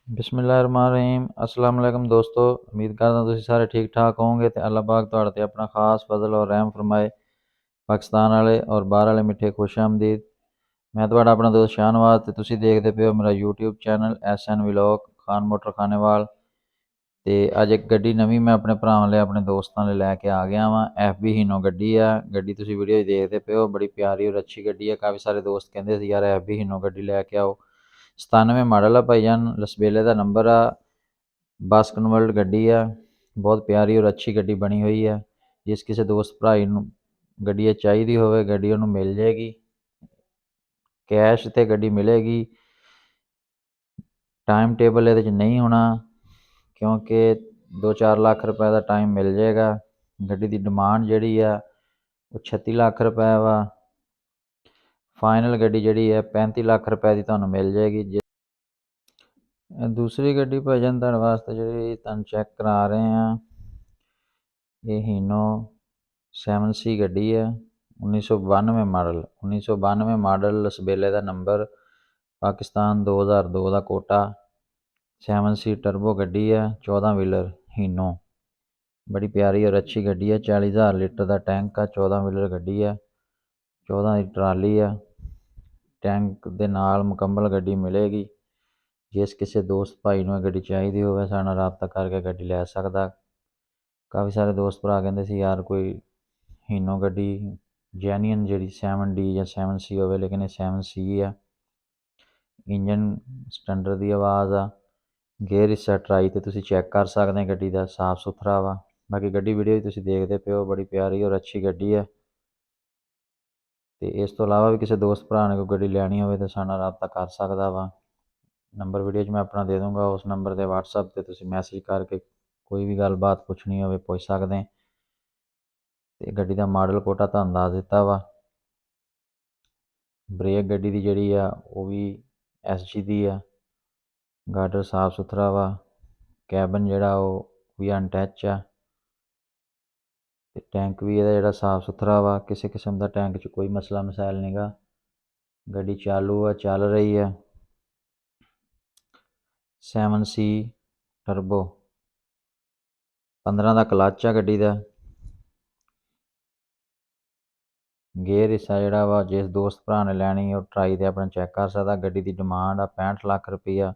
ਬਿਸਮਿਲ੍ਲਾਹਿਰਰਹਿਮਾਨਿਰਰਹੀਮ। अस्सलाम वालेकुम दोस्तों, उम्मीद करदा तुसीं सारे ठीक ठाक होवोगे ते अल्लाह पाक तुहाड़े ते अपना खास फजल और रहम फरमाए। पाकिस्तान वाले और बाहर वाले मिठे खुश आमदीद। मैं तुहाड़ा अपना दोस्त शाहनवाज ते तुसीं देखदे पे हो मेरा YouTube channel SN vlog Khan motor Khanewal. ते अज एक गड्डी नवीं मैं अपने भरावां लई अपने दोस्तां लई लैके आ गया वां। FB हीनो गड्डी आ, गड्डी तुसीं वीडियो देखदे पे हो, बड़ी प्यारी और अच्छी गड्डी है। काफ़ी सारे दोस्त कहंदे सी यार FB हीनो गड्डी लैके आओ। 97 मॉडल आ भाईजान, लसबेले का नंबर आ, बस कन्वर्ट गड्डी आ, बहुत प्यारी और अच्छी गड्डी बनी हुई है। जिस किसी दोस्त भराई नूं गड्डी चाहिदी होवे गड्डी उहनूं मिल जाएगी, कैश ते गड्डी मिलेगी। टाइम टेबल इहदे च नहीं होना क्योंकि 2-4 लाख रुपए का टाइम मिल जाएगा। गड्डी की डिमांड जिहड़ी आ वो 36 लाख रुपए वा। फाइनल गड्डी जिहड़ी है 35 लाख रुपए की तुहानूं मिल जाएगी। दूसरी गड्डी भाईजान तुहाडे वास्ते जिहड़ी तुहानूं चैक करा रहे हैं, ये हीनो 7C गड्डी है, 1992 मॉडल। 1992 मॉडल, लसबेले का नंबर, पाकिस्तान 2002 का कोटा। 7C टर्बो गड्डी है, 14 व्हीलर हीनो, बड़ी प्यारी और अच्छी गड्डी है। 40,000 लीटर का टैंक है, 14 व्हीलर गड्डी है, 14 की ट्राली है। टैंक दे नाल मुकम्मल गड्डी मिलेगी। जिस किसी दोस्त भाई नूं गड्डी चाहिदी होवे साडे नाल राबता करके गड्डी लै सकदा। काफ़ी सारे दोस्त भरा कहंदे सी यार कोई हीनो गड्डी जैनुइन जिहड़ी 7D या 7C होवे, लेकिन ये 7C है। इंजन स्टैंडर्ड दी आवाज़ आ, गेयर हिस्सा ट्राई ते तुसीं चैक कर सकदे गड्डी दा, साफ सुथरा वा। बाकी गड्डी वीडियो तुसीं देखदे पे हो, बड़ी प्यारी और अच्छी गड्डी है। ते इस तो इलावा भी किसी दोस्त भरा ने कोई गड्डी लैनी होवे ते साडे नाल राबता कर सकदा वा। नंबर वीडियो च मैं अपना दे दूँगा, उस नंबर ते WhatsApp ते तुसीं मैसेज करके कोई भी गलबात पुछनी होवे पुछ सकदे। ते गड्डी दा मॉडल कोटा तुहानूं दस दित्ता वा। ब्रेक गड्डी दी जिहड़ी आ वो भी SG दी आ। गार्डर साफ सुथरा वा। कैबन जिहड़ा ओह भी अनटच आ। ते टैंक भी इहदा जिहड़ा साफ सुथरा वा, किसी किस्म दा टैंक च कोई मसला मसाइल नहीं गा। गड्डी चालू है, चल रही है। 7C टर्बो, 15 दा क्लच आ गड्डी दा। गेयर हिस्सा जिहड़ा वा जिस दोस्त भरा ने लैनी ओह ट्राई ते अपना चैक कर सकदा। गड्डी की डिमांड आ 65 लाख रुपया।